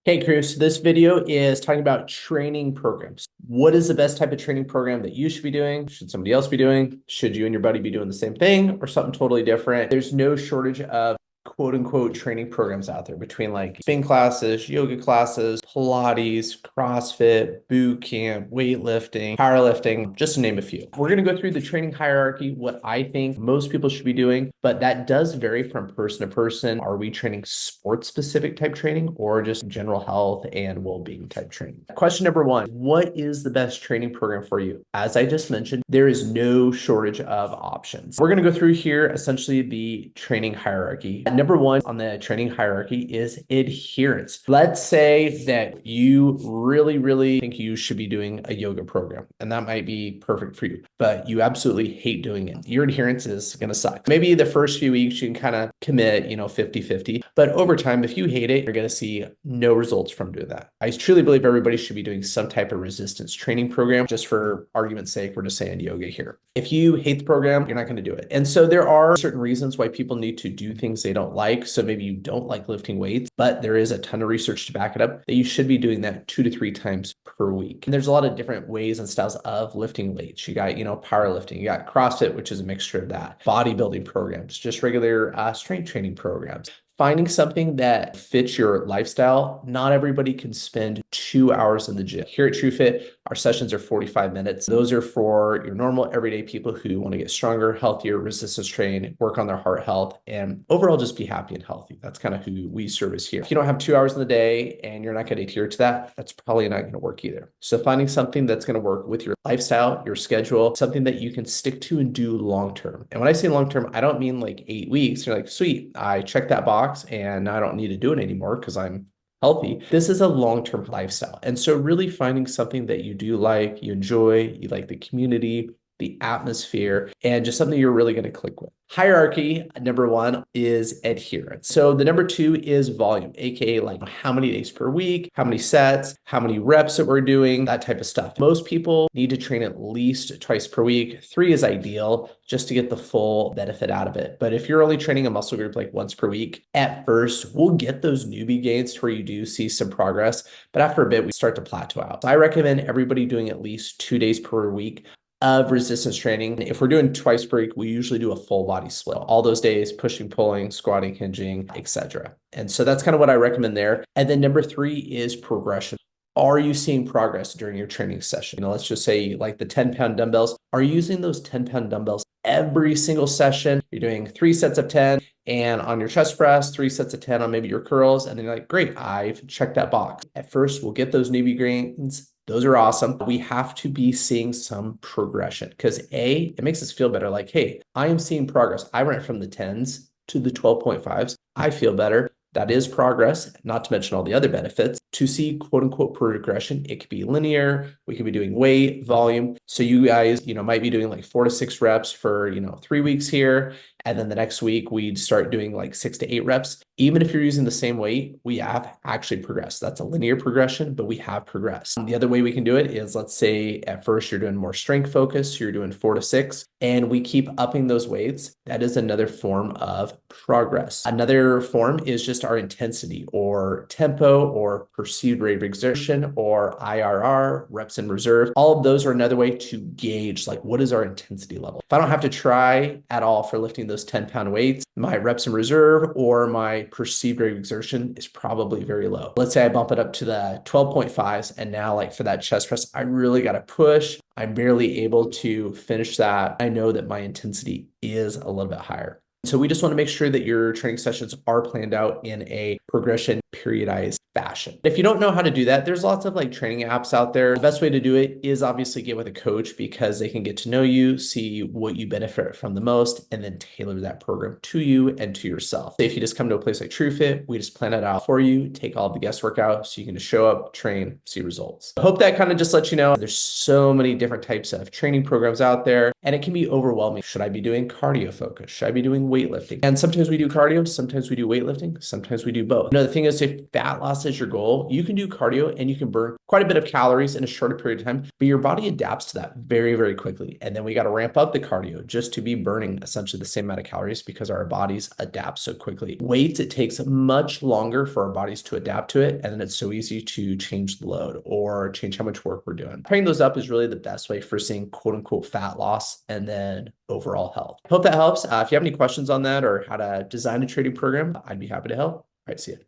Hey, Chris, this video is talking about training programs. What is the best type of training program that you should be doing? Should somebody else be doing? Should you and your buddy be doing the same thing or something totally different? There's no shortage of quote unquote training programs out there between like spin classes, yoga classes, Pilates, CrossFit, boot camp, weightlifting, powerlifting, just to name a few. We're going to go through the training hierarchy, what I think most people should be doing, but that does vary from person to person. Are we training sports specific type training or just general health and well-being type training? Question number one, what is the best training program for you? As I just mentioned, there is no shortage of options. We're going to go through here essentially the training hierarchy. Number one on the training hierarchy is adherence. Let's say that you really think you should be doing a yoga program, and that might be perfect for you, but you absolutely hate doing it. Your adherence is going to suck. Maybe the first few weeks you can kind of commit, 50-50, but over time, if you hate it, you're going to see no results from doing that. I truly believe everybody should be doing some type of resistance training program. Just for argument's sake, we're just saying yoga here. If you hate the program, you're not going to do it. And so there are certain reasons why people need to do things they don't like. So maybe you don't like lifting weights, but there is a ton of research to back it up that you should be doing that 2 to 3 times per week. And there's a lot of different ways and styles of lifting weights. You got, powerlifting, you got CrossFit, which is a mixture of that, bodybuilding programs, just regular strength training programs. Finding something that fits your lifestyle. Not everybody can spend 2 hours in the gym. Here at TrueFit, our sessions are 45 minutes. Those are for your normal everyday people who want to get stronger, healthier, resistance train, work on their heart health, and overall just be happy and healthy. That's kind of who we service here. If you don't have 2 hours in the day and you're not going to adhere to that, that's probably not going to work either. So finding something that's going to work with your lifestyle, your schedule, something that you can stick to and do long term. And when I say long term, I don't mean like 8 weeks. You're like, sweet, I checked that box and I don't need to do it anymore because I'm healthy. This is a long-term lifestyle. And so really finding something that you do like, you enjoy, you like the community, the atmosphere, and just something you're really going to click with. Hierarchy, number one is adherence. So the number two is volume, aka like how many days per week, how many sets, how many reps that we're doing, that type of stuff. Most people need to train at least twice per week. 3 is ideal just to get the full benefit out of it. But if you're only training a muscle group like once per week, at first we'll get those newbie gains to where you do see some progress, but after a bit we start to plateau out. So I recommend everybody doing at least 2 days per week of resistance training. If we're doing twice per week, we usually do a full body split. All those days, pushing, pulling, squatting, hinging, etc. And so that's kind of what I recommend there. And then number 3 is progression. Are you seeing progress during your training session? Let's just say like the 10-pound dumbbells. Are you using those 10-pound dumbbells every single session? You're doing 3 sets of 10 and on your chest press, 3 sets of 10 on maybe your curls. And then you're like, great, I've checked that box. At first, we'll get those newbie gains. Those are awesome. We have to be seeing some progression because it makes us feel better. Like, hey, I am seeing progress. I went from the 10s to the 12.5s. I feel better. That is progress, not to mention all the other benefits. To see quote unquote progression, it could be linear. We could be doing weight, volume. So you guys, might be doing like 4 to 6 reps for, 3 weeks here. And then the next week we'd start doing like 6 to 8 reps. Even if you're using the same weight, we have actually progressed. That's a linear progression, but we have progressed. The other way we can do it is, let's say at first you're doing more strength focus, you're doing 4 to 6, and we keep upping those weights. That is another form of progress. Another form is just our intensity or tempo or perceived rate of exertion or IRR, reps in reserve. All of those are another way to gauge like what is our intensity level. If I don't have to try at all for lifting those 10-pound weights, my reps in reserve or my perceived rate of exertion is probably very low. Let's say I bump it up to the 12.5s and now like for that chest press, I really got to push. I'm barely able to finish that. I know that my intensity is a little bit higher. So we just want to make sure that your training sessions are planned out in a progression periodized fashion. If you don't know how to do that, there's lots of like training apps out there. The best way to do it is obviously get with a coach because they can get to know you, see what you benefit from the most, and then tailor that program to you and to yourself. If you just come to a place like TrueFit, we just plan it out for you, take all the guesswork out so you can just show up, train, see results. I hope that kind of just lets you know there's so many different types of training programs out there and it can be overwhelming. Should I be doing cardio focus? Should I be doing weightlifting. And sometimes we do cardio, sometimes we do weightlifting, sometimes we do both. The thing is, if fat loss is your goal, you can do cardio and you can burn quite a bit of calories in a shorter period of time, but your body adapts to that very, very quickly. And then we got to ramp up the cardio just to be burning essentially the same amount of calories because our bodies adapt so quickly. Weights, it takes much longer for our bodies to adapt to it. And then it's so easy to change the load or change how much work we're doing. Pairing those up is really the best way for seeing quote unquote fat loss and then overall health. Hope that helps. If you have any questions on that or how to design a training program, I'd be happy to help. All right, see you.